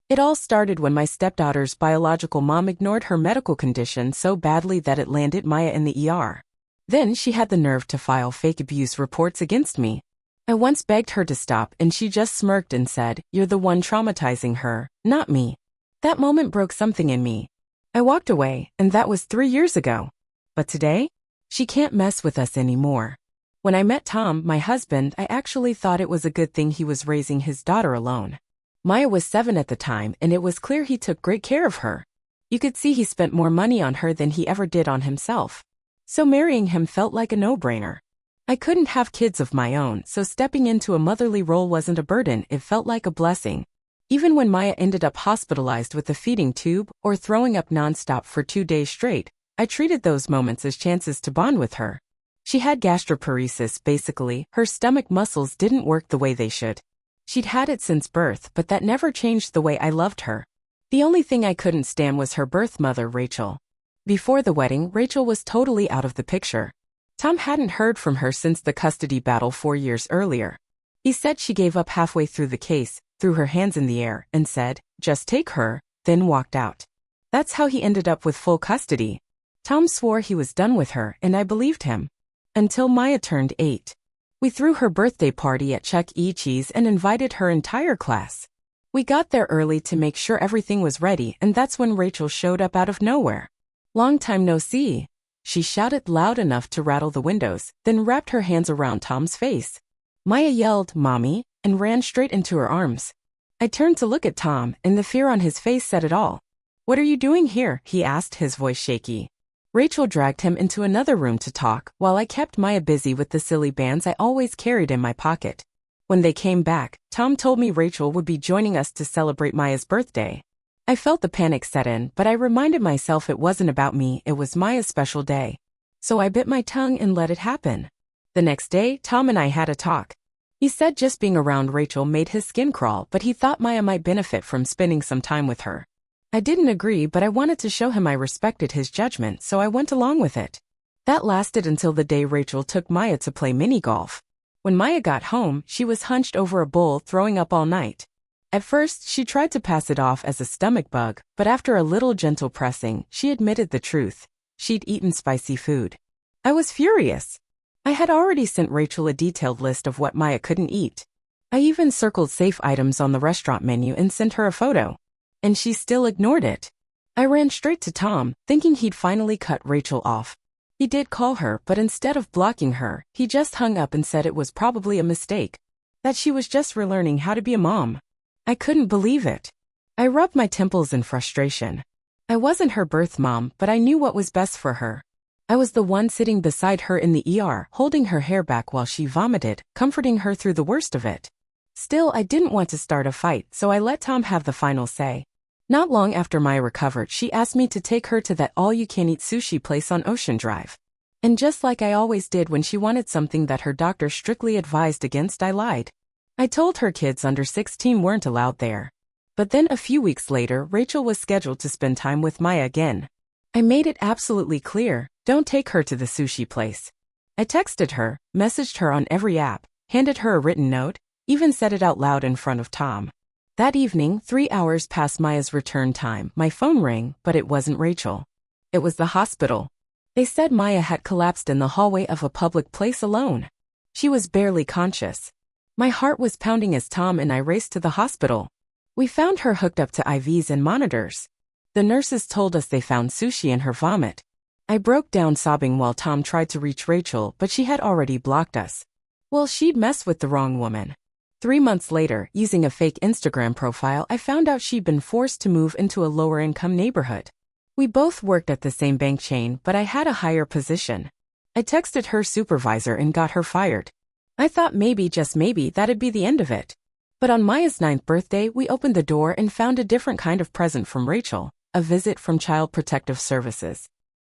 It all started when my stepdaughter's biological mom ignored her medical condition so badly that it landed Maya in the ER. Then she had the nerve to file fake abuse reports against me. I once begged her to stop and she just smirked and said, "You're the one traumatizing her, not me." That moment broke something in me. I walked away, and that was 3 years ago. But today? She can't mess with us anymore. When I met Tom, my husband, I actually thought it was a good thing he was raising his daughter alone. Maya was 7 at the time, and it was clear he took great care of her. You could see he spent more money on her than he ever did on himself. So marrying him felt like a no-brainer. I couldn't have kids of my own, so stepping into a motherly role wasn't a burden, it felt like a blessing. Even when Maya ended up hospitalized with a feeding tube or throwing up nonstop for 2 days straight, I treated those moments as chances to bond with her. She had gastroparesis, basically, her stomach muscles didn't work the way they should. She'd had it since birth, but that never changed the way I loved her. The only thing I couldn't stand was her birth mother, Rachel. Before the wedding, Rachel was totally out of the picture. Tom hadn't heard from her since the custody battle 4 years earlier. He said she gave up halfway through the case, threw her hands in the air, and said, "Just take her," then walked out. That's how he ended up with full custody. Tom swore he was done with her, and I believed him. Until Maya turned 8. We threw her birthday party at Chuck E. Cheese and invited her entire class. We got there early to make sure everything was ready, and that's when Rachel showed up out of nowhere. "Long time no see," she shouted loud enough to rattle the windows, then wrapped her hands around Tom's face. Maya yelled, "Mommy," and ran straight into her arms. I turned to look at Tom, and the fear on his face said it all. "What are you doing here?" he asked, his voice shaky. Rachel dragged him into another room to talk, while I kept Maya busy with the silly bands I always carried in my pocket. When they came back, Tom told me Rachel would be joining us to celebrate Maya's birthday. I felt the panic set in, but I reminded myself it wasn't about me, it was Maya's special day. So I bit my tongue and let it happen. The next day, Tom and I had a talk. He said just being around Rachel made his skin crawl, but he thought Maya might benefit from spending some time with her. I didn't agree, but I wanted to show him I respected his judgment, so I went along with it. That lasted until the day Rachel took Maya to play mini-golf. When Maya got home, she was hunched over a bowl throwing up all night. At first, she tried to pass it off as a stomach bug, but after a little gentle pressing, she admitted the truth. She'd eaten spicy food. I was furious. I had already sent Rachel a detailed list of what Maya couldn't eat. I even circled safe items on the restaurant menu and sent her a photo. And she still ignored it. I ran straight to Tom, thinking he'd finally cut Rachel off. He did call her, but instead of blocking her, he just hung up and said it was probably a mistake. That she was just relearning how to be a mom. I couldn't believe it. I rubbed my temples in frustration. I wasn't her birth mom, but I knew what was best for her. I was the one sitting beside her in the ER, holding her hair back while she vomited, comforting her through the worst of it. Still, I didn't want to start a fight, so I let Tom have the final say. Not long after Maya recovered, she asked me to take her to that all-you-can-eat sushi place on Ocean Drive. And just like I always did when she wanted something that her doctor strictly advised against, I lied. I told her kids under 16 weren't allowed there. But then a few weeks later, Rachel was scheduled to spend time with Maya again. I made it absolutely clear, don't take her to the sushi place. I texted her, messaged her on every app, handed her a written note, even said it out loud in front of Tom. That evening, 3 hours past Maya's return time, my phone rang, but it wasn't Rachel. It was the hospital. They said Maya had collapsed in the hallway of a public place alone. She was barely conscious. My heart was pounding as Tom and I raced to the hospital. We found her hooked up to IVs and monitors. The nurses told us they found sushi in her vomit. I broke down sobbing while Tom tried to reach Rachel, but she had already blocked us. Well, she'd messed with the wrong woman. 3 months later, using a fake Instagram profile, I found out she'd been forced to move into a lower-income neighborhood. We both worked at the same bank chain, but I had a higher position. I texted her supervisor and got her fired. I thought maybe, just maybe, that'd be the end of it. But on Maya's 9th birthday, we opened the door and found a different kind of present from Rachel, a visit from Child Protective Services.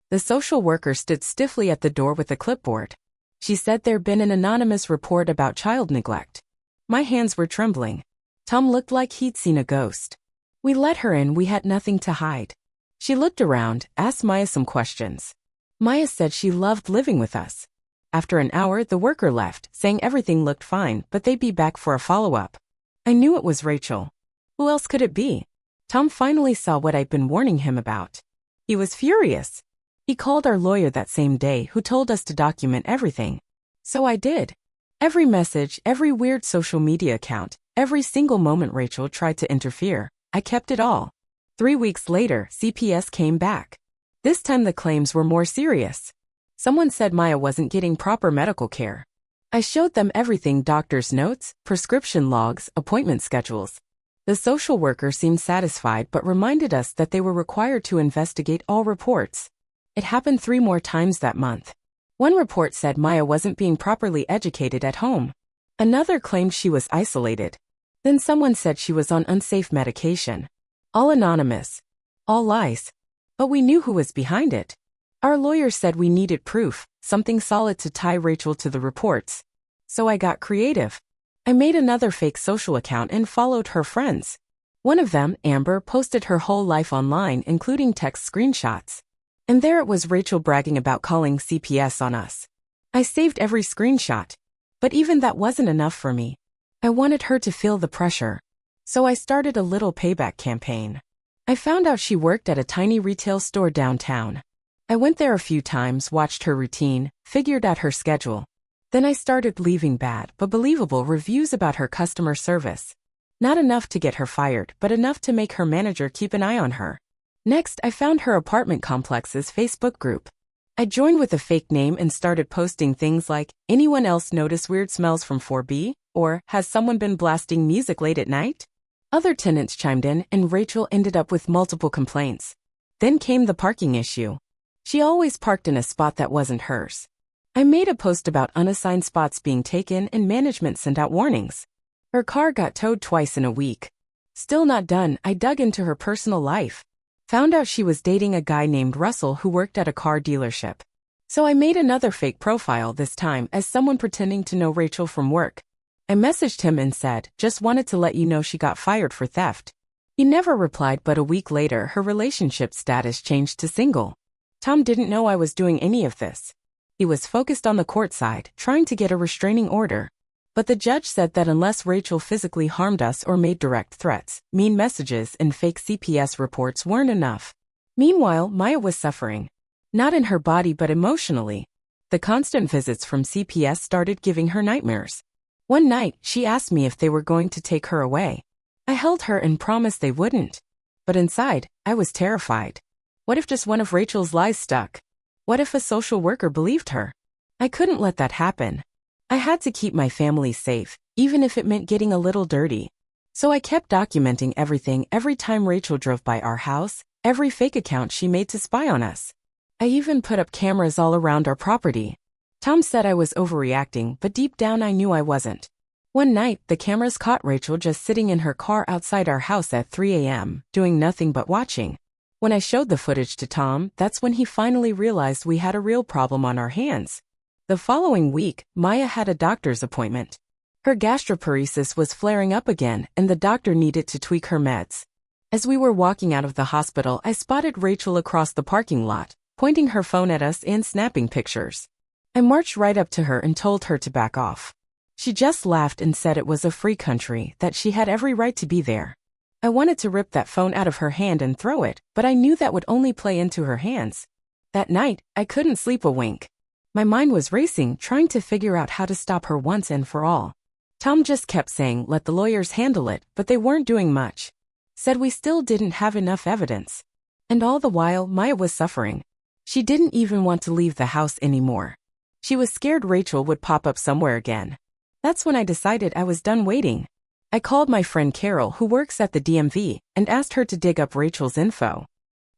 The social worker stood stiffly at the door with a clipboard. She said there'd been an anonymous report about child neglect. My hands were trembling. Tom looked like he'd seen a ghost. We let her in, we had nothing to hide. She looked around, asked Maya some questions. Maya said she loved living with us. After an hour, the worker left, saying everything looked fine, but they'd be back for a follow-up. I knew it was Rachel. Who else could it be? Tom finally saw what I'd been warning him about. He was furious. He called our lawyer that same day, who told us to document everything. So I did. Every message, every weird social media account, every single moment Rachel tried to interfere, I kept it all. 3 weeks later, CPS came back. This time the claims were more serious. Someone said Maya wasn't getting proper medical care. I showed them everything: doctor's notes, prescription logs, appointment schedules. The social worker seemed satisfied but reminded us that they were required to investigate all reports. It happened 3 more times that month. One report said Maya wasn't being properly educated at home. Another claimed she was isolated. Then someone said she was on unsafe medication. All anonymous. All lies. But we knew who was behind it. Our lawyer said we needed proof, something solid to tie Rachel to the reports. So I got creative. I made another fake social account and followed her friends. One of them, Amber, posted her whole life online, including text screenshots. And there it was, Rachel bragging about calling CPS on us. I saved every screenshot. But even that wasn't enough for me. I wanted her to feel the pressure. So I started a little payback campaign. I found out she worked at a tiny retail store downtown. I went there a few times, watched her routine, figured out her schedule. Then I started leaving bad but believable reviews about her customer service. Not enough to get her fired, but enough to make her manager keep an eye on her. Next, I found her apartment complex's Facebook group. I joined with a fake name and started posting things like, "Anyone else notice weird smells from 4B?" or "Has someone been blasting music late at night?" Other tenants chimed in, and Rachel ended up with multiple complaints. Then came the parking issue. She always parked in a spot that wasn't hers. I made a post about unassigned spots being taken, and management sent out warnings. Her car got towed twice in a week. Still not done, I dug into her personal life. Found out she was dating a guy named Russell who worked at a car dealership. So I made another fake profile, this time as someone pretending to know Rachel from work. I messaged him and said, "Just wanted to let you know she got fired for theft." He never replied, but a week later her relationship status changed to single. Tom didn't know I was doing any of this. He was focused on the court side, trying to get a restraining order. But the judge said that unless Rachel physically harmed us or made direct threats, mean messages and fake CPS reports weren't enough. Meanwhile, Maya was suffering. Not in her body but emotionally. The constant visits from CPS started giving her nightmares. One night, she asked me if they were going to take her away. I held her and promised they wouldn't. But inside, I was terrified. What if just one of Rachel's lies stuck? What if a social worker believed her? I couldn't let that happen. I had to keep my family safe, even if it meant getting a little dirty. So I kept documenting everything: every time Rachel drove by our house, every fake account she made to spy on us. I even put up cameras all around our property. Tom said I was overreacting, but deep down I knew I wasn't. One night, the cameras caught Rachel just sitting in her car outside our house at 3 a.m., doing nothing but watching. When I showed the footage to Tom, that's when he finally realized we had a real problem on our hands. The following week, Maya had a doctor's appointment. Her gastroparesis was flaring up again, and the doctor needed to tweak her meds. As we were walking out of the hospital, I spotted Rachel across the parking lot, pointing her phone at us and snapping pictures. I marched right up to her and told her to back off. She just laughed and said it was a free country, that she had every right to be there. I wanted to rip that phone out of her hand and throw it, but I knew that would only play into her hands. That night, I couldn't sleep a wink. My mind was racing, trying to figure out how to stop her once and for all. Tom just kept saying, "Let the lawyers handle it," but they weren't doing much. Said we still didn't have enough evidence. And all the while, Maya was suffering. She didn't even want to leave the house anymore. She was scared Rachel would pop up somewhere again. That's when I decided I was done waiting. I called my friend Carol, who works at the DMV, and asked her to dig up Rachel's info.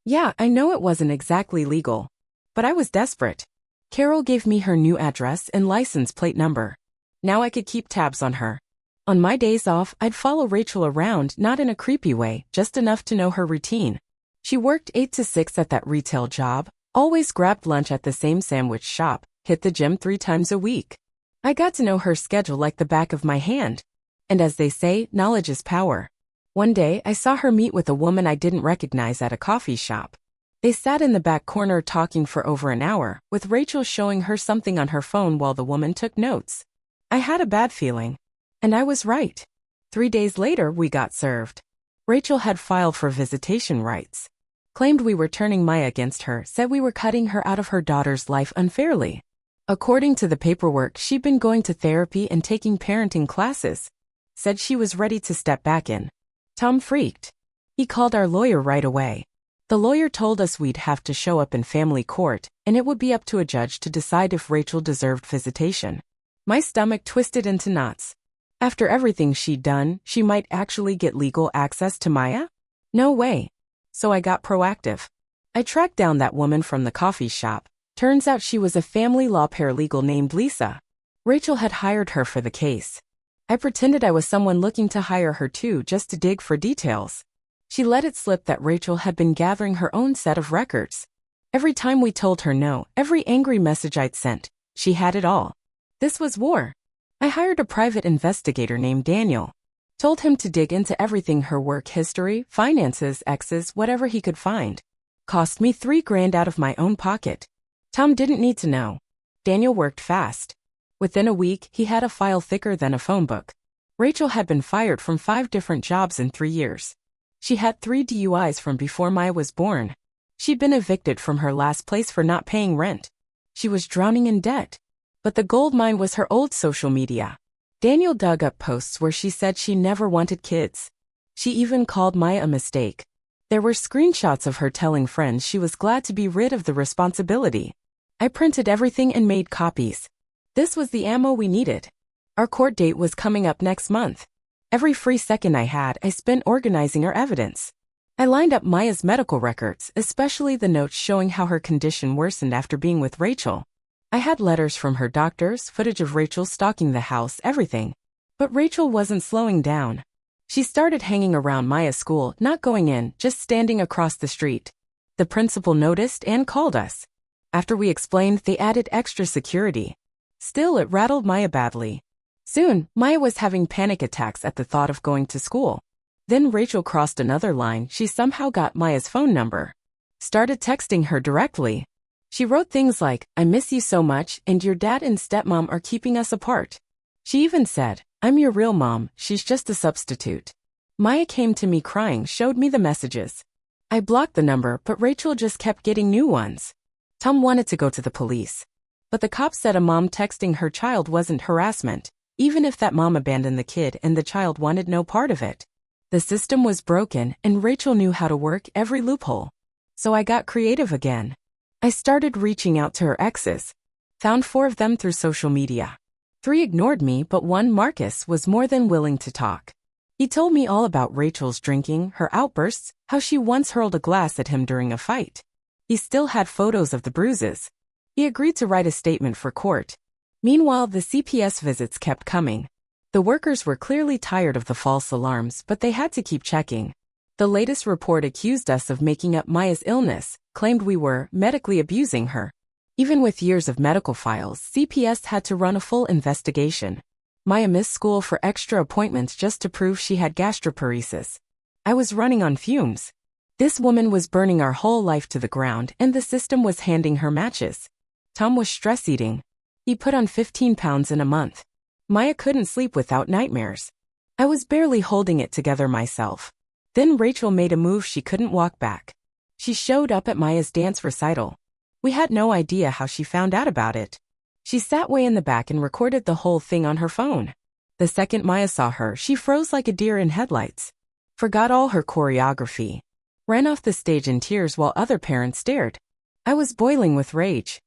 Yeah, I know it wasn't exactly legal, but I was desperate. Carol gave me her new address and license plate number. Now I could keep tabs on her. On my days off, I'd follow Rachel around, not in a creepy way, just enough to know her routine. She worked 8 to 6 at that retail job, always grabbed lunch at the same sandwich shop, hit the gym 3 times a week. I got to know her schedule like the back of my hand. And as they say, knowledge is power. One day, I saw her meet with a woman I didn't recognize at a coffee shop. They sat in the back corner talking for over an hour, with Rachel showing her something on her phone while the woman took notes. I had a bad feeling. And I was right. 3 days later, we got served. Rachel had filed for visitation rights, claimed we were turning Maya against her, said we were cutting her out of her daughter's life unfairly. According to the paperwork, she'd been going to therapy and taking parenting classes. Said she was ready to step back in. Tom freaked. He called our lawyer right away. The lawyer told us we'd have to show up in family court, and it would be up to a judge to decide if Rachel deserved visitation. My stomach twisted into knots. After everything she'd done, she might actually get legal access to Maya? No way. So I got proactive. I tracked down that woman from the coffee shop. Turns out she was a family law paralegal named Lisa. Rachel had hired her for the case. I pretended I was someone looking to hire her too, just to dig for details. She let it slip that Rachel had been gathering her own set of records. Every time we told her no, every angry message I'd sent, she had it all. This was war. I hired a private investigator named Daniel. Told him to dig into everything: her work history, finances, exes, whatever he could find. Cost me $3,000 out of my own pocket. Tom didn't need to know. Daniel worked fast. Within a week, he had a file thicker than a phone book. Rachel had been fired from 5 different jobs in 3 years. She had 3 DUIs from before Maya was born. She'd been evicted from her last place for not paying rent. She was drowning in debt. But the gold mine was her old social media. Daniel dug up posts where she said she never wanted kids. She even called Maya a mistake. There were screenshots of her telling friends she was glad to be rid of the responsibility. I printed everything and made copies. This was the ammo we needed. Our court date was coming up next month. Every free second I had, I spent organizing our evidence. I lined up Maya's medical records, especially the notes showing how her condition worsened after being with Rachel. I had letters from her doctors, footage of Rachel stalking the house, everything. But Rachel wasn't slowing down. She started hanging around Maya's school, not going in, just standing across the street. The principal noticed and called us. After we explained, they added extra security. Still, it rattled Maya badly. Soon, Maya was having panic attacks at the thought of going to school. Then Rachel crossed another line. She somehow got Maya's phone number. Started texting her directly. She wrote things like, "I miss you so much, and your dad and stepmom are keeping us apart." She even said, "I'm your real mom, she's just a substitute." Maya came to me crying, showed me the messages. I blocked the number, but Rachel just kept getting new ones. Tom wanted to go to the police. But the cops said a mom texting her child wasn't harassment, even if that mom abandoned the kid and the child wanted no part of it. The system was broken, and Rachel knew how to work every loophole. So I got creative again. I started reaching out to her exes. Found 4 of them through social media. 3 ignored me, but one, Marcus, was more than willing to talk. He told me all about Rachel's drinking, her outbursts, how she once hurled a glass at him during a fight. He still had photos of the bruises. He agreed to write a statement for court. Meanwhile, the CPS visits kept coming. The workers were clearly tired of the false alarms, but they had to keep checking. The latest report accused us of making up Maya's illness, claimed we were medically abusing her. Even with years of medical files, CPS had to run a full investigation. Maya missed school for extra appointments just to prove she had gastroparesis. I was running on fumes. This woman was burning our whole life to the ground, and the system was handing her matches. Tom was stress eating. He put on 15 pounds in a month. Maya couldn't sleep without nightmares. I was barely holding it together myself. Then Rachel made a move she couldn't walk back. She showed up at Maya's dance recital. We had no idea how she found out about it. She sat way in the back and recorded the whole thing on her phone. The second Maya saw her, she froze like a deer in headlights. Forgot all her choreography. Ran off the stage in tears while other parents stared. I was boiling with rage.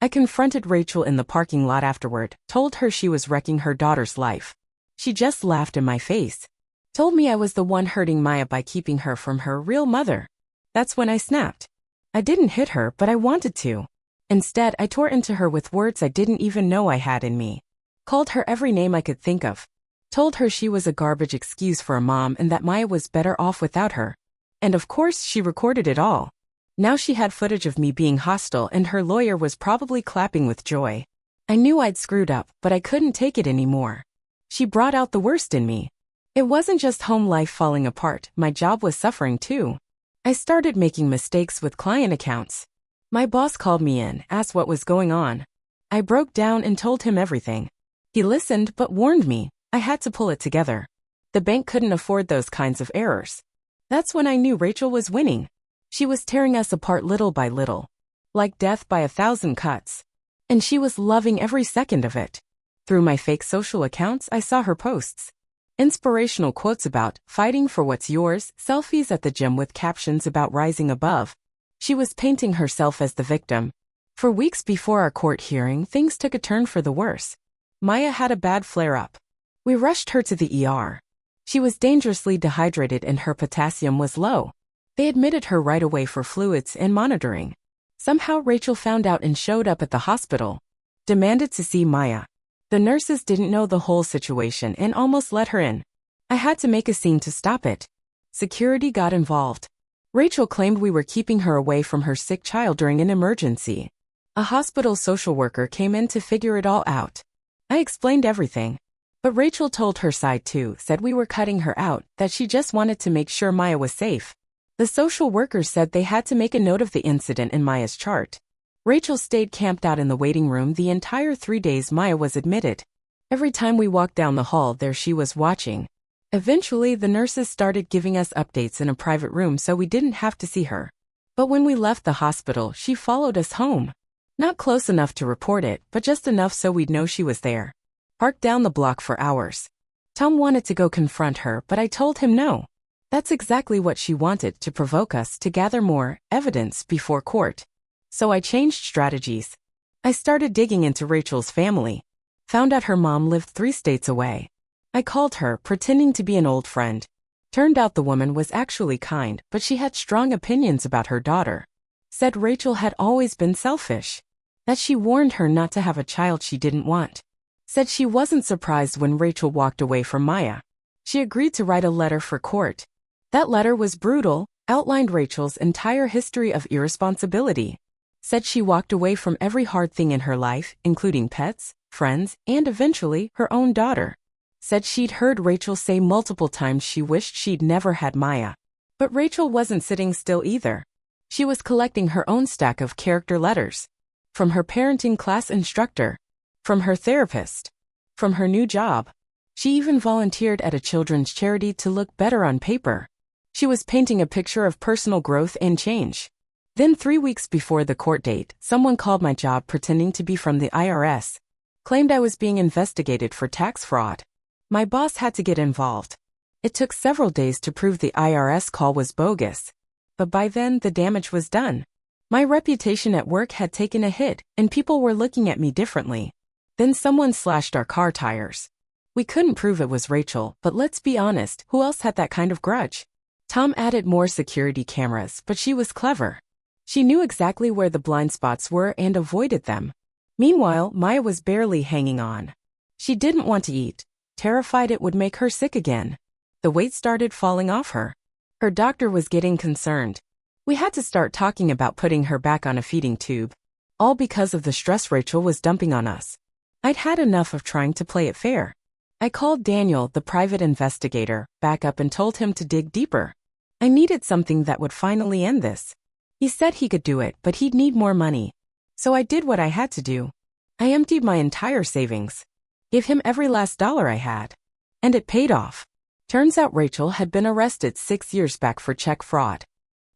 I confronted Rachel in the parking lot afterward, told her she was wrecking her daughter's life. She just laughed in my face. Told me I was the one hurting Maya by keeping her from her real mother. That's when I snapped. I didn't hit her, but I wanted to. Instead, I tore into her with words I didn't even know I had in me. Called her every name I could think of. Told her she was a garbage excuse for a mom and that Maya was better off without her. And of course, she recorded it all. Now she had footage of me being hostile, and her lawyer was probably clapping with joy. I knew I'd screwed up, but I couldn't take it anymore. She brought out the worst in me. It wasn't just home life falling apart, my job was suffering too. I started making mistakes with client accounts. My boss called me in, asked what was going on. I broke down and told him everything. He listened but warned me. I had to pull it together. The bank couldn't afford those kinds of errors. That's when I knew Rachel was winning. She was tearing us apart little by little, like death by 1,000 cuts. And she was loving every second of it. Through my fake social accounts, I saw her posts. Inspirational quotes about fighting for what's yours, selfies at the gym with captions about rising above. She was painting herself as the victim. For weeks before our court hearing, things took a turn for the worse. Maya had a bad flare-up. We rushed her to the ER. She was dangerously dehydrated and her potassium was low. They admitted her right away for fluids and monitoring. Somehow Rachel found out and showed up at the hospital. Demanded to see Maya. The nurses didn't know the whole situation and almost let her in. I had to make a scene to stop it. Security got involved. Rachel claimed we were keeping her away from her sick child during an emergency. A hospital social worker came in to figure it all out. I explained everything. But Rachel told her side too, said we were cutting her out, that she just wanted to make sure Maya was safe. The social worker said they had to make a note of the incident in Maya's chart. Rachel stayed camped out in the waiting room the entire 3 days Maya was admitted. Every time we walked down the hall, there she was watching. Eventually, the nurses started giving us updates in a private room so we didn't have to see her. But when we left the hospital, she followed us home. Not close enough to report it, but just enough so we'd know she was there. Parked down the block for hours. Tom wanted to go confront her, but I told him no. That's exactly what she wanted, to provoke us to gather more evidence before court. So I changed strategies. I started digging into Rachel's family. Found out her mom lived 3 states away. I called her, pretending to be an old friend. Turned out the woman was actually kind, but she had strong opinions about her daughter. Said Rachel had always been selfish. That she warned her not to have a child she didn't want. Said she wasn't surprised when Rachel walked away from Maya. She agreed to write a letter for court. That letter was brutal, outlined Rachel's entire history of irresponsibility. Said she walked away from every hard thing in her life, including pets, friends, and eventually her own daughter. Said she'd heard Rachel say multiple times she wished she'd never had Maya. But Rachel wasn't sitting still either. She was collecting her own stack of character letters. From her parenting class instructor. From her therapist. From her new job. She even volunteered at a children's charity to look better on paper. She was painting a picture of personal growth and change. Then 3 weeks before the court date, someone called my job pretending to be from the IRS. Claimed I was being investigated for tax fraud. My boss had to get involved. It took several days to prove the IRS call was bogus. But by then, the damage was done. My reputation at work had taken a hit, and people were looking at me differently. Then someone slashed our car tires. We couldn't prove it was Rachel, but let's be honest, who else had that kind of grudge? Tom added more security cameras, but she was clever. She knew exactly where the blind spots were and avoided them. Meanwhile, Maya was barely hanging on. She didn't want to eat, terrified it would make her sick again. The weight started falling off her. Her doctor was getting concerned. We had to start talking about putting her back on a feeding tube. All because of the stress Rachel was dumping on us. I'd had enough of trying to play it fair. I called Daniel, the private investigator, back up and told him to dig deeper. I needed something that would finally end this. He said he could do it, but he'd need more money. So I did what I had to do. I emptied my entire savings. Gave him every last dollar I had. And it paid off. Turns out Rachel had been arrested 6 years back for check fraud.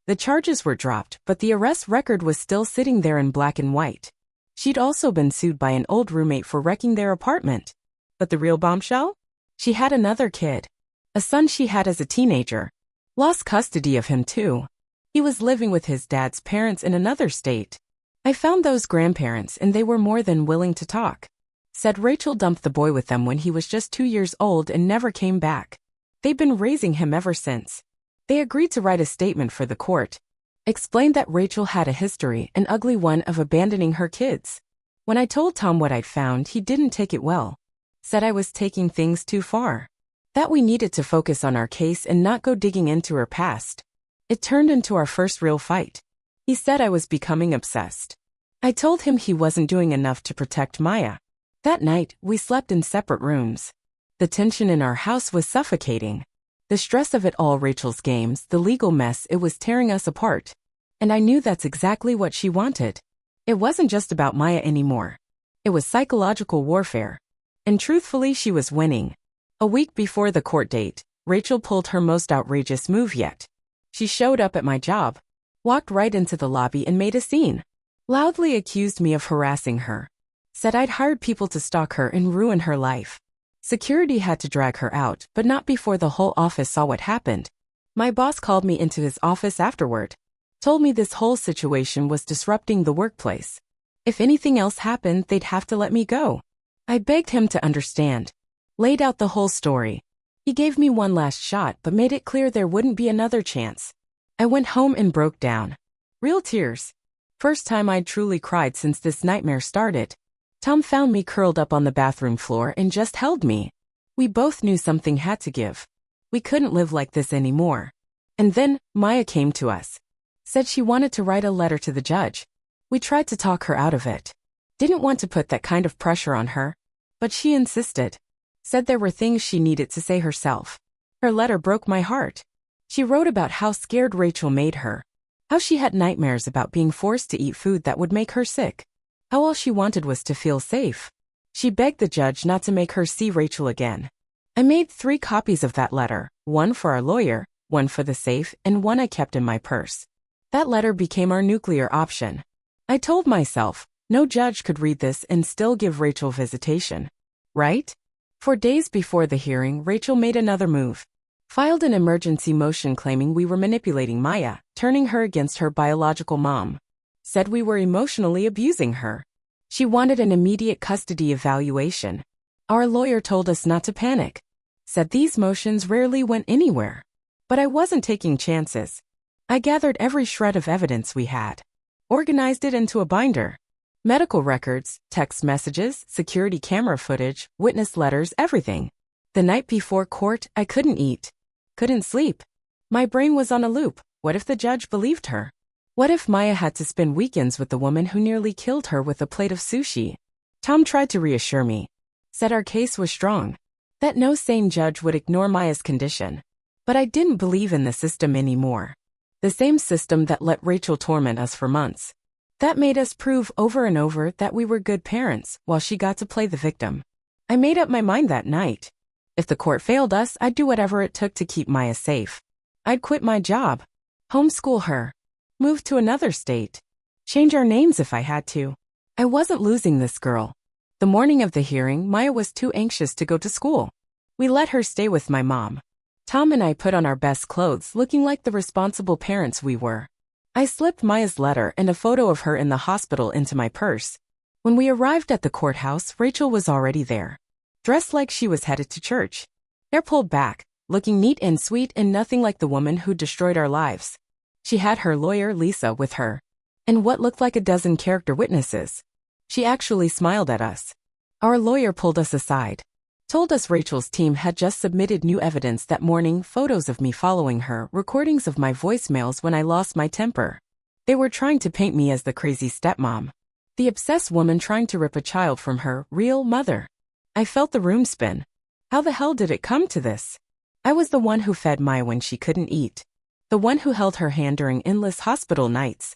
The charges were dropped, but the arrest record was still sitting there in black and white. She'd also been sued by an old roommate for wrecking their apartment. But the real bombshell? She had another kid. A son she had as a teenager. Lost custody of him too. He was living with his dad's parents in another state. I found those grandparents and they were more than willing to talk. Said Rachel dumped the boy with them when he was just 2 years old and never came back. They've been raising him ever since. They agreed to write a statement for the court. Explained that Rachel had a history, an ugly one, of abandoning her kids. When I told Tom what I'd found, he didn't take it well. Said I was taking things too far. That we needed to focus on our case and not go digging into her past. It turned into our first real fight. He said I was becoming obsessed. I told him he wasn't doing enough to protect Maya. That night, we slept in separate rooms. The tension in our house was suffocating. The stress of it all, Rachel's games, the legal mess, it was tearing us apart. And I knew that's exactly what she wanted. It wasn't just about Maya anymore. It was psychological warfare. And truthfully, she was winning. A week before the court date, Rachel pulled her most outrageous move yet. She showed up at my job, walked right into the lobby and made a scene. Loudly accused me of harassing her. Said I'd hired people to stalk her and ruin her life. Security had to drag her out, but not before the whole office saw what happened. My boss called me into his office afterward. Told me this whole situation was disrupting the workplace. If anything else happened, they'd have to let me go. I begged him to understand. Laid out the whole story. He gave me one last shot but made it clear there wouldn't be another chance. I went home and broke down. Real tears. First time I'd truly cried since this nightmare started. Tom found me curled up on the bathroom floor and just held me. We both knew something had to give. We couldn't live like this anymore. And then, Maya came to us. Said she wanted to write a letter to the judge. We tried to talk her out of it. Didn't want to put that kind of pressure on her. But she insisted. Said there were things she needed to say herself. Her letter broke my heart. She wrote about how scared Rachel made her. How she had nightmares about being forced to eat food that would make her sick. How all she wanted was to feel safe. She begged the judge not to make her see Rachel again. I made 3 copies of that letter, one for our lawyer, one for the safe, and one I kept in my purse. That letter became our nuclear option. I told myself, no judge could read this and still give Rachel visitation. Right? For days before the hearing, Rachel made another move. Filed an emergency motion claiming we were manipulating Maya, turning her against her biological mom. Said we were emotionally abusing her. She wanted an immediate custody evaluation. Our lawyer told us not to panic. Said these motions rarely went anywhere. But I wasn't taking chances. I gathered every shred of evidence we had. Organized it into a binder. Medical records, text messages, security camera footage, witness letters, everything. The night before court, I couldn't eat. Couldn't sleep. My brain was on a loop. What if the judge believed her? What if Maya had to spend weekends with the woman who nearly killed her with a plate of sushi? Tom tried to reassure me. Said our case was strong. That no sane judge would ignore Maya's condition. But I didn't believe in the system anymore. The same system that let Rachel torment us for months. That made us prove over and over that we were good parents while she got to play the victim. I made up my mind that night. If the court failed us, I'd do whatever it took to keep Maya safe. I'd quit my job. Homeschool her. Move to another state. Change our names if I had to. I wasn't losing this girl. The morning of the hearing, Maya was too anxious to go to school. We let her stay with my mom. Tom and I put on our best clothes, looking like the responsible parents we were. I slipped Maya's letter and a photo of her in the hospital into my purse. When we arrived at the courthouse, Rachel was already there. Dressed like she was headed to church. Hair pulled back, looking neat and sweet and nothing like the woman who destroyed our lives. She had her lawyer, Lisa, with her. And what looked like a dozen character witnesses. She actually smiled at us. Our lawyer pulled us aside. Told us Rachel's team had just submitted new evidence that morning, photos of me following her, recordings of my voicemails when I lost my temper. They were trying to paint me as the crazy stepmom. The obsessed woman trying to rip a child from her real mother. I felt the room spin. How the hell did it come to this? I was the one who fed Maya when she couldn't eat. The one who held her hand during endless hospital nights.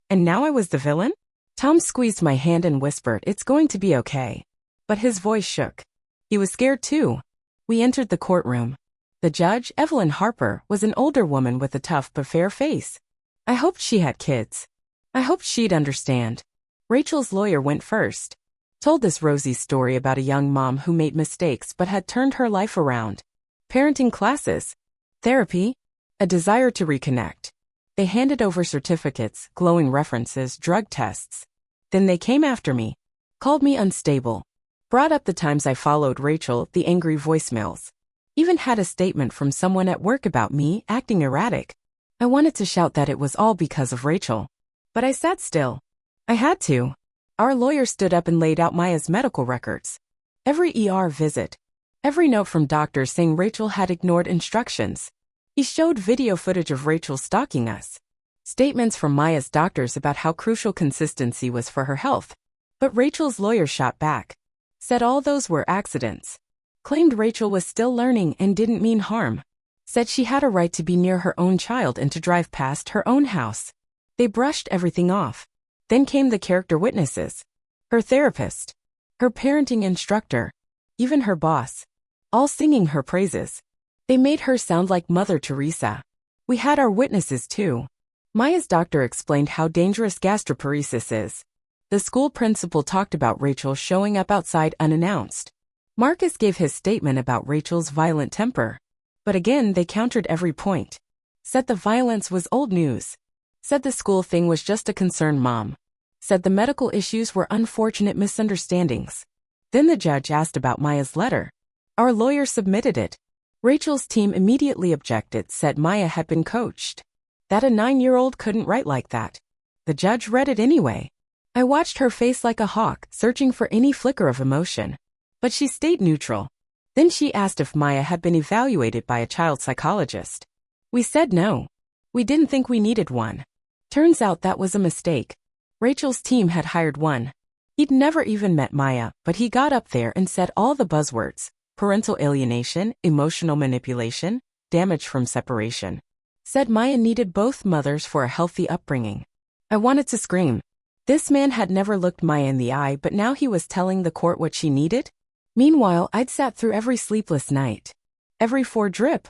And now I was the villain? Tom squeezed my hand and whispered, "It's going to be okay." But his voice shook. He was scared too. We entered the courtroom. The judge, Evelyn Harper, was an older woman with a tough but fair face. I hoped she had kids. I hoped she'd understand. Rachel's lawyer went first. Told this rosy story about a young mom who made mistakes but had turned her life around. Parenting classes. Therapy. A desire to reconnect. They handed over certificates, glowing references, drug tests. Then they came after me. Called me unstable. Brought up the times I followed Rachel, the angry voicemails. Even had a statement from someone at work about me acting erratic. I wanted to shout that it was all because of Rachel. But I sat still. I had to. Our lawyer stood up and laid out Maya's medical records. Every ER visit. Every note from doctors saying Rachel had ignored instructions. He showed video footage of Rachel stalking us. Statements from Maya's doctors about how crucial consistency was for her health. But Rachel's lawyer shot back. Said all those were accidents. Claimed Rachel was still learning and didn't mean harm. Said she had a right to be near her own child and to drive past her own house. They brushed everything off. Then came the character witnesses. Her therapist. Her parenting instructor. Even her boss. All singing her praises. They made her sound like Mother Teresa. We had our witnesses too. Maya's doctor explained how dangerous gastroparesis is. The school principal talked about Rachel showing up outside unannounced. Marcus gave his statement about Rachel's violent temper. But again, they countered every point. Said the violence was old news. Said the school thing was just a concerned mom. Said the medical issues were unfortunate misunderstandings. Then the judge asked about Maya's letter. Our lawyer submitted it. Rachel's team immediately objected, said Maya had been coached. That a 9-year-old couldn't write like that. The judge read it anyway. I watched her face like a hawk, searching for any flicker of emotion. But she stayed neutral. Then she asked if Maya had been evaluated by a child psychologist. We said no. We didn't think we needed one. Turns out that was a mistake. Rachel's team had hired one. He'd never even met Maya, but he got up there and said all the buzzwords: parental alienation, emotional manipulation, damage from separation. Said Maya needed both mothers for a healthy upbringing. I wanted to scream. This man had never looked Maya in the eye, but now he was telling the court what she needed? Meanwhile, I'd sat through every sleepless night. Every drip.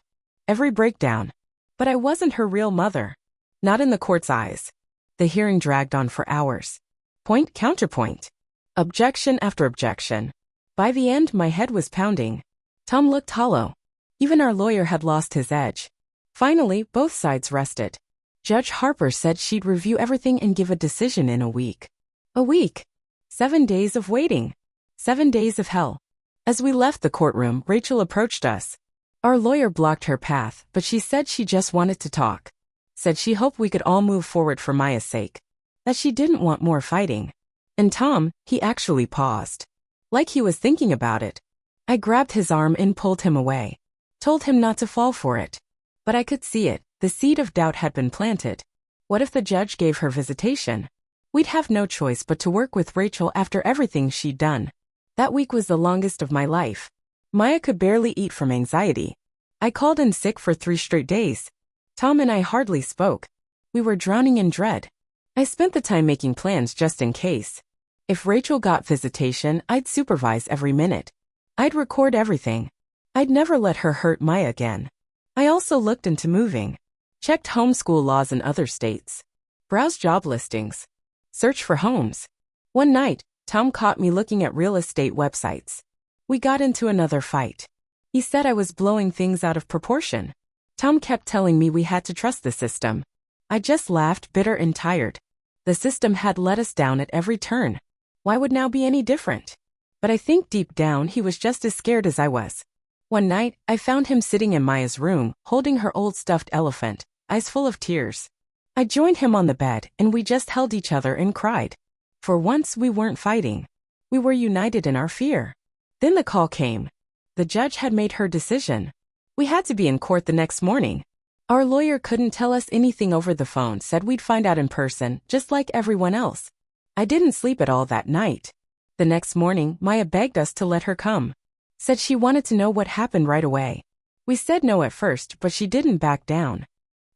Every breakdown. But I wasn't her real mother. Not in the court's eyes. The hearing dragged on for hours. Point, counterpoint. Objection after objection. By the end, my head was pounding. Tom looked hollow. Even our lawyer had lost his edge. Finally, both sides rested. Judge Harper said she'd review everything and give a decision in a week. A week. 7 days of waiting. 7 days of hell. As we left the courtroom, Rachel approached us. Our lawyer blocked her path, but she said she just wanted to talk. Said she hoped we could all move forward for Maya's sake. That she didn't want more fighting. And Tom, he actually paused. Like he was thinking about it. I grabbed his arm and pulled him away. Told him not to fall for it. But I could see it. The seed of doubt had been planted. What if the judge gave her visitation? We'd have no choice but to work with Rachel after everything she'd done. That week was the longest of my life. Maya could barely eat from anxiety. I called in sick for 3 straight days. Tom and I hardly spoke. We were drowning in dread. I spent the time making plans just in case. If Rachel got visitation, I'd supervise every minute. I'd record everything. I'd never let her hurt Maya again. I also looked into moving. Checked homeschool laws in other states. Browsed job listings. Searched for homes. One night, Tom caught me looking at real estate websites. We got into another fight. He said I was blowing things out of proportion. Tom kept telling me we had to trust the system. I just laughed, bitter and tired. The system had let us down at every turn. Why would now be any different? But I think deep down he was just as scared as I was. One night, I found him sitting in Maya's room, holding her old stuffed elephant, eyes full of tears. I joined him on the bed, and we just held each other and cried. For once, we weren't fighting. We were united in our fear. Then the call came. The judge had made her decision. We had to be in court the next morning. Our lawyer couldn't tell us anything over the phone, said we'd find out in person, just like everyone else. I didn't sleep at all that night. The next morning, Maya begged us to let her come. Said she wanted to know what happened right away. We said no at first, but she didn't back down.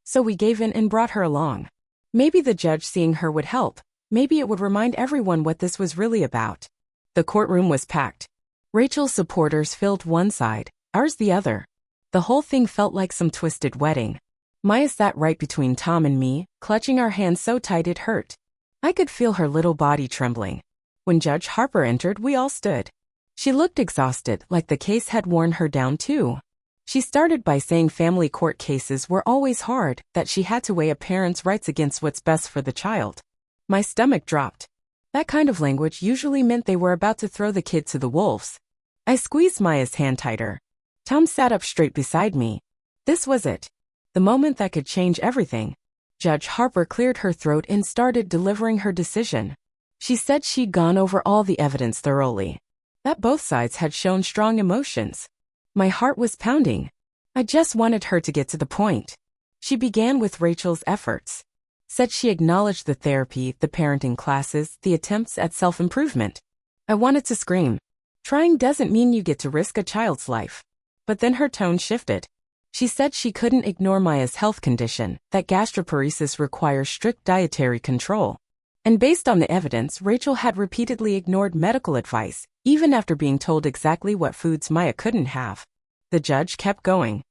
So we gave in and brought her along. Maybe the judge seeing her would help. Maybe it would remind everyone what this was really about. The courtroom was packed. Rachel's supporters filled one side, ours the other. The whole thing felt like some twisted wedding. Maya sat right between Tom and me, clutching our hands so tight it hurt. I could feel her little body trembling. When Judge Harper entered, we all stood. She looked exhausted, like the case had worn her down too. She started by saying family court cases were always hard, that she had to weigh a parent's rights against what's best for the child. My stomach dropped. That kind of language usually meant they were about to throw the kid to the wolves. I squeezed Maya's hand tighter. Tom sat up straight beside me. This was it. The moment that could change everything. Judge Harper cleared her throat and started delivering her decision. She said she'd gone over all the evidence thoroughly. That both sides had shown strong emotions. My heart was pounding. I just wanted her to get to the point. She began with Rachel's efforts. Said she acknowledged the therapy, the parenting classes, the attempts at self-improvement. I wanted to scream. Trying doesn't mean you get to risk a child's life. But then her tone shifted. She said she couldn't ignore Maya's health condition, that gastroparesis requires strict dietary control. And based on the evidence, Rachel had repeatedly ignored medical advice, even after being told exactly what foods Maya couldn't have. The judge kept going.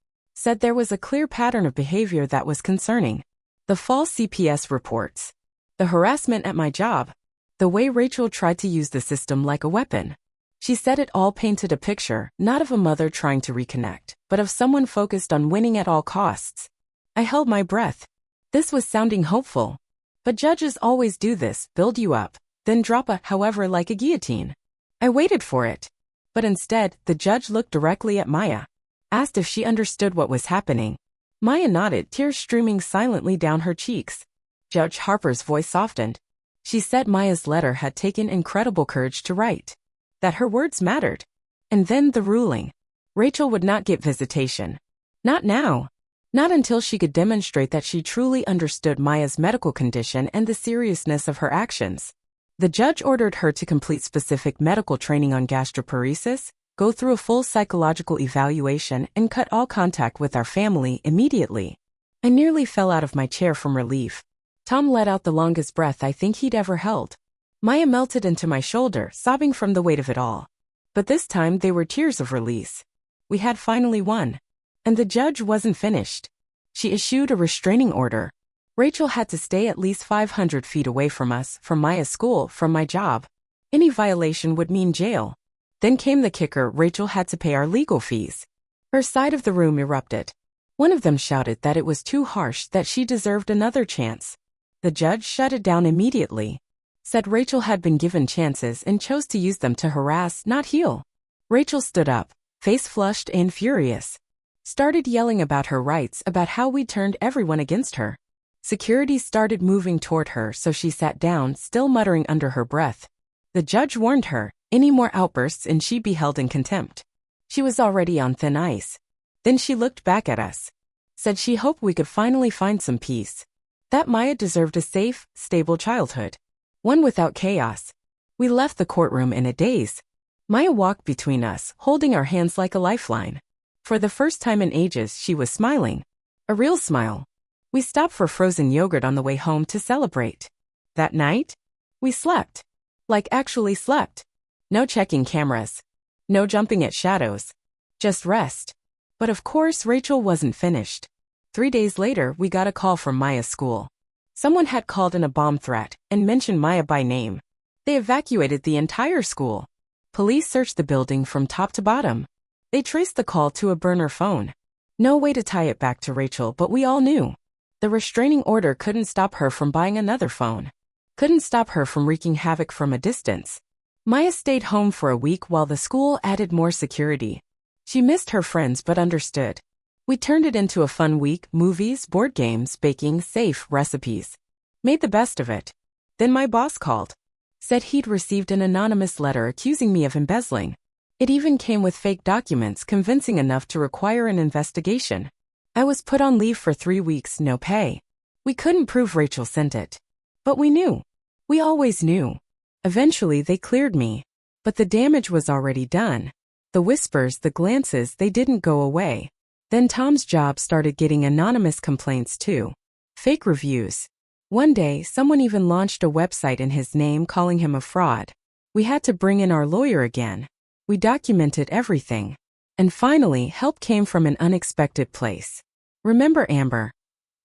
said there was a clear pattern of behavior that was concerning. The false CPS reports, the harassment at my job, the way Rachel tried to use the system like a weapon. She said it all painted a picture, not of a mother trying to reconnect, but of someone focused on winning at all costs. I held my breath. This was sounding hopeful. But judges always do this, build you up, then drop a however like a guillotine. I waited for it. But instead, the judge looked directly at Maya, asked if she understood what was happening. Maya nodded, tears streaming silently down her cheeks. Judge Harper's voice softened. She said Maya's letter had taken incredible courage to write, that her words mattered. And then the ruling. Rachel would not get visitation. Not now. Not until she could demonstrate that she truly understood Maya's medical condition and the seriousness of her actions. The judge ordered her to complete specific medical training on gastroparesis, go through a full psychological evaluation, and cut all contact with our family immediately. I nearly fell out of my chair from relief. Tom let out the longest breath I think he'd ever held. Maya melted into my shoulder, sobbing from the weight of it all. But this time they were tears of release. We had finally won. And the judge wasn't finished. She issued a restraining order. Rachel had to stay at least 500 feet away from us, from Maya's school, from my job. Any violation would mean jail. Then came the kicker: Rachel had to pay our legal fees. Her side of the room erupted. One of them shouted that it was too harsh, that she deserved another chance. The judge shut it down immediately. Said Rachel had been given chances and chose to use them to harass, not heal. Rachel stood up, face flushed and furious. Started yelling about her rights, about how we turned everyone against her. Security started moving toward her, so she sat down, still muttering under her breath. The judge warned her, any more outbursts and she'd be held in contempt. She was already on thin ice. Then she looked back at us. Said she hoped we could finally find some peace. That Maya deserved a safe, stable childhood. One without chaos. We left the courtroom in a daze. Maya walked between us, holding our hands like a lifeline. For the first time in ages, she was smiling. A real smile. We stopped for frozen yogurt on the way home to celebrate. That night, we slept. Like actually slept. No checking cameras. No jumping at shadows. Just rest. But of course, Rachel wasn't finished. 3 days later, we got a call from Maya's school. Someone had called in a bomb threat and mentioned Maya by name. They evacuated the entire school. Police searched the building from top to bottom. They traced the call to a burner phone. No way to tie it back to Rachel, but we all knew. The restraining order couldn't stop her from buying another phone. Couldn't stop her from wreaking havoc from a distance. Maya stayed home for a week while the school added more security. She missed her friends but understood. We turned it into a fun week: movies, board games, baking, safe recipes. Made the best of it. Then my boss called. Said he'd received an anonymous letter accusing me of embezzling. It even came with fake documents, convincing enough to require an investigation. I was put on leave for 3 weeks, no pay. We couldn't prove Rachel sent it. But we knew. We always knew. Eventually they cleared me. But the damage was already done. The whispers, the glances, they didn't go away. Then Tom's job started getting anonymous complaints too. Fake reviews. One day, someone even launched a website in his name calling him a fraud. We had to bring in our lawyer again. We documented everything. And finally, help came from an unexpected place. Remember Amber?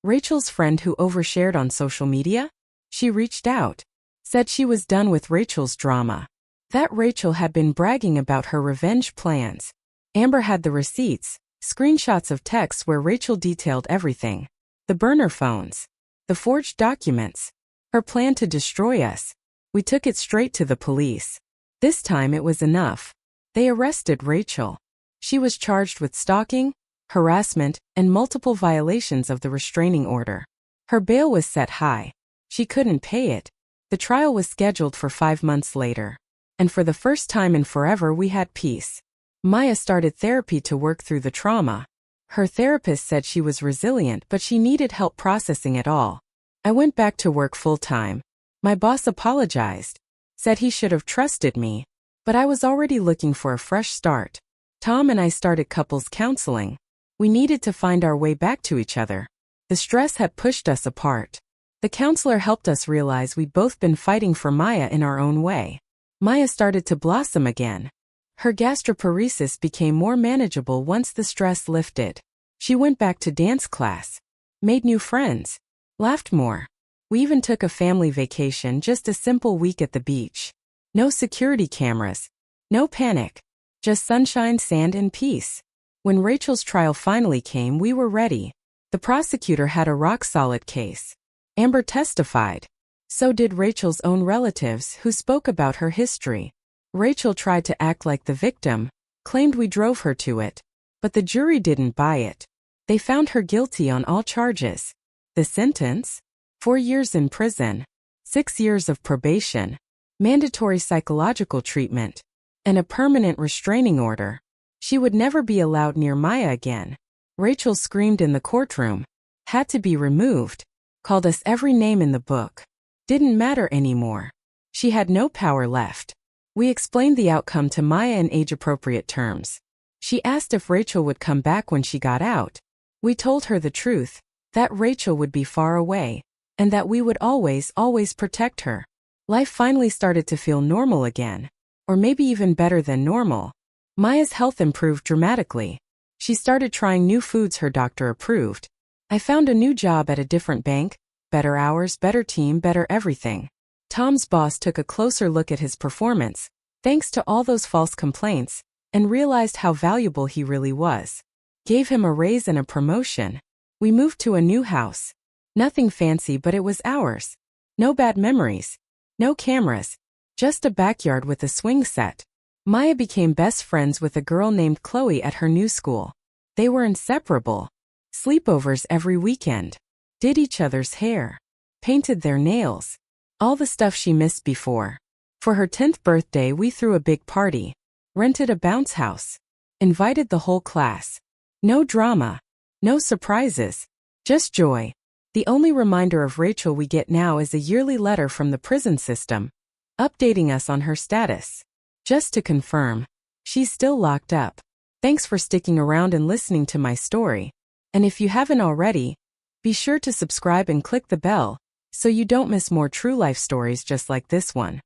Rachel's friend who overshared on social media? She reached out. Said she was done with Rachel's drama. That Rachel had been bragging about her revenge plans. Amber had the receipts, screenshots of texts where Rachel detailed everything. The burner phones. The forged documents. Her plan to destroy us. We took it straight to the police. This time it was enough. They arrested Rachel. She was charged with stalking, harassment, and multiple violations of the restraining order. Her bail was set high. She couldn't pay it. The trial was scheduled for 5 months later. And for the first time in forever we had peace. Maya started therapy to work through the trauma. Her therapist said she was resilient but she needed help processing it all. I went back to work full-time. My boss apologized. Said he should have trusted me. But I was already looking for a fresh start. Tom and I started couples counseling. We needed to find our way back to each other. The stress had pushed us apart. The counselor helped us realize we'd both been fighting for Maya in our own way. Maya started to blossom again. Her gastroparesis became more manageable once the stress lifted. She went back to dance class, made new friends, laughed more. We even took a family vacation, just a simple week at the beach. No security cameras, no panic, just sunshine, sand, and peace. When Rachel's trial finally came, we were ready. The prosecutor had a rock-solid case. Amber testified. So did Rachel's own relatives, who spoke about her history. Rachel tried to act like the victim, claimed we drove her to it. But the jury didn't buy it. They found her guilty on all charges. The sentence? 4 years in prison, 6 years of probation, mandatory psychological treatment, and a permanent restraining order. She would never be allowed near Maya again. Rachel screamed in the courtroom, had to be removed, called us every name in the book. Didn't matter anymore. She had no power left. We explained the outcome to Maya in age-appropriate terms. She asked if Rachel would come back when she got out. We told her the truth, that Rachel would be far away, and that we would always protect her. Life finally started to feel normal again. Or maybe even better than normal. Maya's health improved dramatically. She started trying new foods her doctor approved. I found a new job at a different bank, better hours, better team, better everything. Tom's boss took a closer look at his performance, thanks to all those false complaints, and realized how valuable he really was. Gave him a raise and a promotion. We moved to a new house. Nothing fancy, but it was ours. No bad memories. No cameras. Just a backyard with a swing set. Maya became best friends with a girl named Chloe at her new school. They were inseparable. Sleepovers every weekend. Did each other's hair. Painted their nails. All the stuff she missed before. For her 10th birthday, we threw a big party. Rented a bounce house. Invited the whole class. No drama. No surprises. Just joy. The only reminder of Rachel we get now is a yearly letter from the prison system, updating us on her status. Just to confirm, she's still locked up. Thanks for sticking around and listening to my story. And if you haven't already, be sure to subscribe and click the bell, so you don't miss more true life stories just like this one.